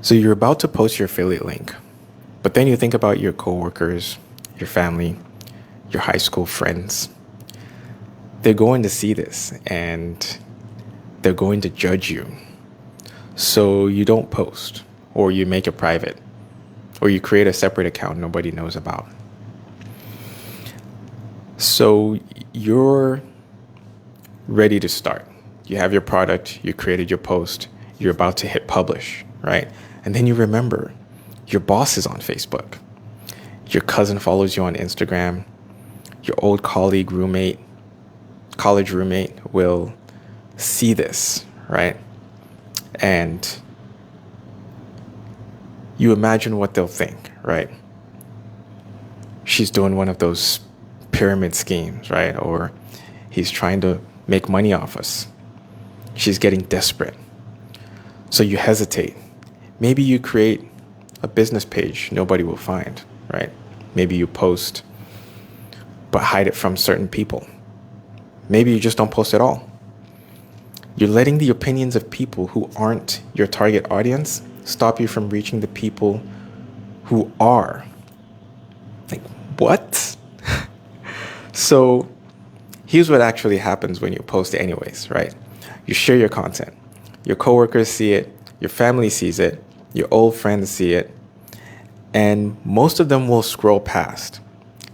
So you're about to post your affiliate link, but then you think about your coworkers, your family, your high school friends. They're going to see this and they're going to judge you. So you don't post, or you make it private, or you create a separate account nobody knows about. So you're ready to start. You have your product, you created your post, you're about to hit publish, right? And then you remember your boss is on Facebook. Your cousin follows you on Instagram. Your old college roommate will see this, right? And you imagine what they'll think, right? She's doing one of those pyramid schemes, right? Or he's trying to make money off us. She's getting desperate. So you hesitate. Maybe you create a business page nobody will find, right? Maybe you post, but hide it from certain people. Maybe you just don't post at all. You're letting the opinions of people who aren't your target audience stop you from reaching the people who are. Like, what? So here's what actually happens when you post anyways, right? You share your content. Your coworkers see it. Your family sees it. Your old friends see it. And most of them will scroll past.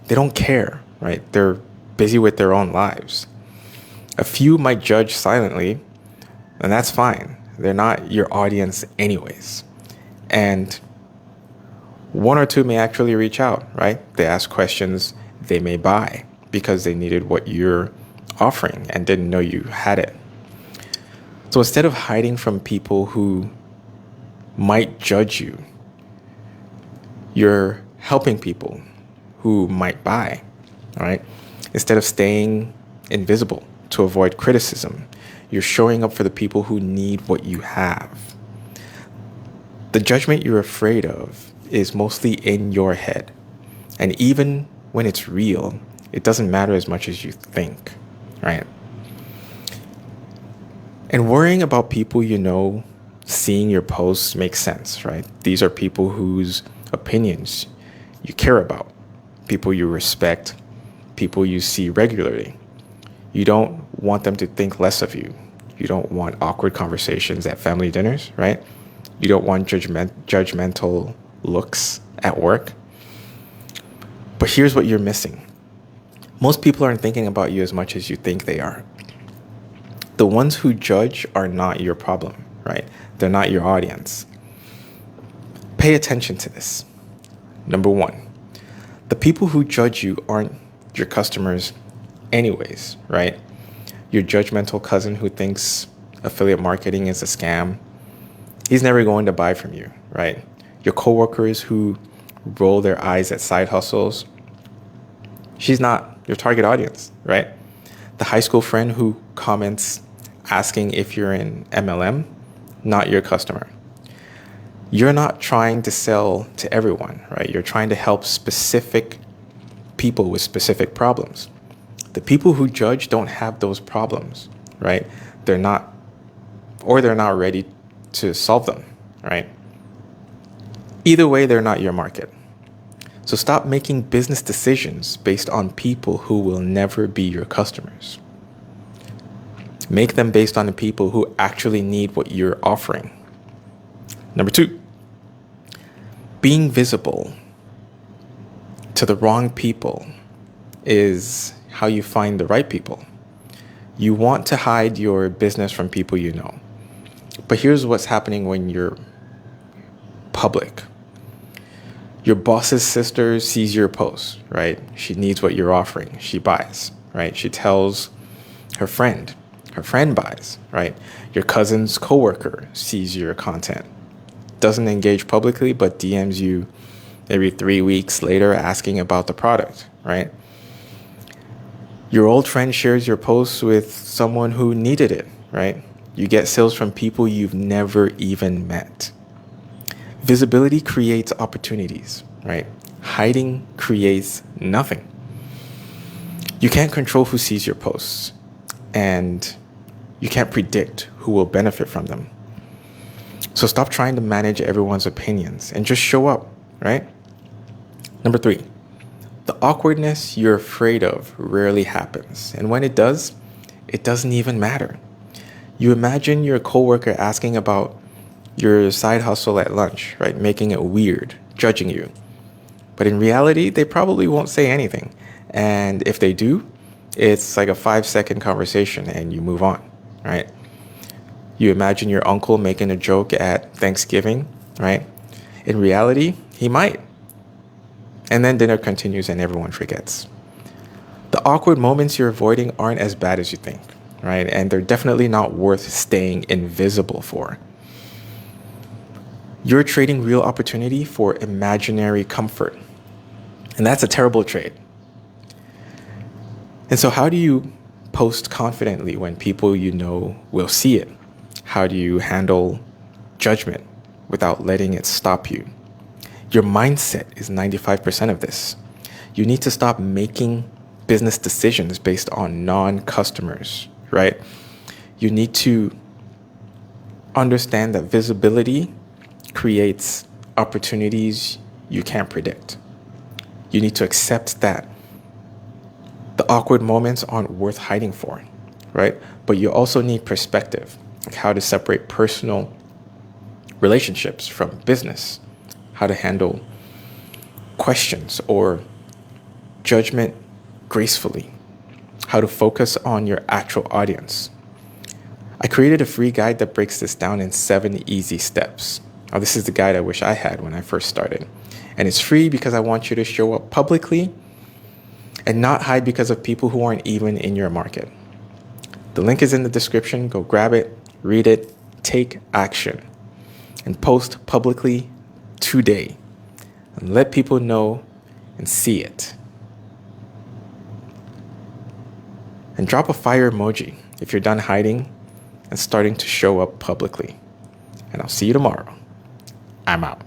They don't care, right? They're busy with their own lives. A few might judge silently, and that's fine. They're not your audience anyways. And one or two may actually reach out, right? They ask questions. They may buy because they needed what you're offering and didn't know you had it. So instead of hiding from people who might judge you, you're helping people who might buy, right? Instead of staying invisible to avoid criticism, you're showing up for the people who need what you have. The judgment you're afraid of is mostly in your head. And even when it's real, it doesn't matter as much as you think, right? And worrying about people you know seeing your posts makes sense, right? These are people whose opinions you care about, people you respect, people you see regularly. You don't want them to think less of you. You don't want awkward conversations at family dinners, right? You don't want judgmental looks at work. But here's what you're missing. Most people aren't thinking about you as much as you think they are. The ones who judge are not your problem, right? They're not your audience. Pay attention to this. Number one, the people who judge you aren't your customers anyways, right? Your judgmental cousin who thinks affiliate marketing is a scam, he's never going to buy from you, right? Your coworkers who roll their eyes at side hustles, she's not your target audience, right? The high school friend who comments asking if you're in MLM, not your customer. You're not trying to sell to everyone, right? You're trying to help specific people with specific problems. The people who judge don't have those problems, right? They're not ready to solve them, right? Either way, they're not your market. So stop making business decisions based on people who will never be your customers. Make them based on the people who actually need what you're offering. Number two, being visible to the wrong people is how you find the right people. You want to hide your business from people you know. But here's what's happening when you're public. Your boss's sister sees your post, right? She needs what you're offering. She buys, right? She tells her friend. Her friend buys, right? Your cousin's coworker sees your content. Doesn't engage publicly, but DMs you maybe 3 weeks later asking about the product, right? Your old friend shares your posts with someone who needed it, right? You get sales from people you've never even met. Visibility creates opportunities, right? Hiding creates nothing. You can't control who sees your posts, and you can't predict who will benefit from them. So stop trying to manage everyone's opinions and just show up, right? Number 3, the awkwardness you're afraid of rarely happens. And when it does, it doesn't even matter. You imagine your coworker asking about your side hustle at lunch, right? Making it weird, judging you. But in reality, they probably won't say anything. And if they do, it's like a 5-second conversation and you move on, right? You imagine your uncle making a joke at Thanksgiving, right? In reality, he might. And then dinner continues and everyone forgets. The awkward moments you're avoiding aren't as bad as you think, right? And they're definitely not worth staying invisible for. You're trading real opportunity for imaginary comfort. And that's a terrible trade. And so how do you post confidently when people you know will see it? How do you handle judgment without letting it stop you? Your mindset is 95% of this. You need to stop making business decisions based on non-customers, right? You need to understand that visibility creates opportunities you can't predict. You need to accept that the awkward moments aren't worth hiding for, right? But you also need perspective, like how to separate personal relationships from business, how to handle questions or judgment gracefully, how to focus on your actual audience. I created a free guide that breaks this down in 7 easy steps. Now, this is the guide I wish I had when I first started. And it's free because I want you to show up publicly and not hide because of people who aren't even in your market. The link is in the description. Go grab it, read it, take action, and post publicly today. And let people know and see it. And drop a fire emoji if you're done hiding and starting to show up publicly. And I'll see you tomorrow. I'm out.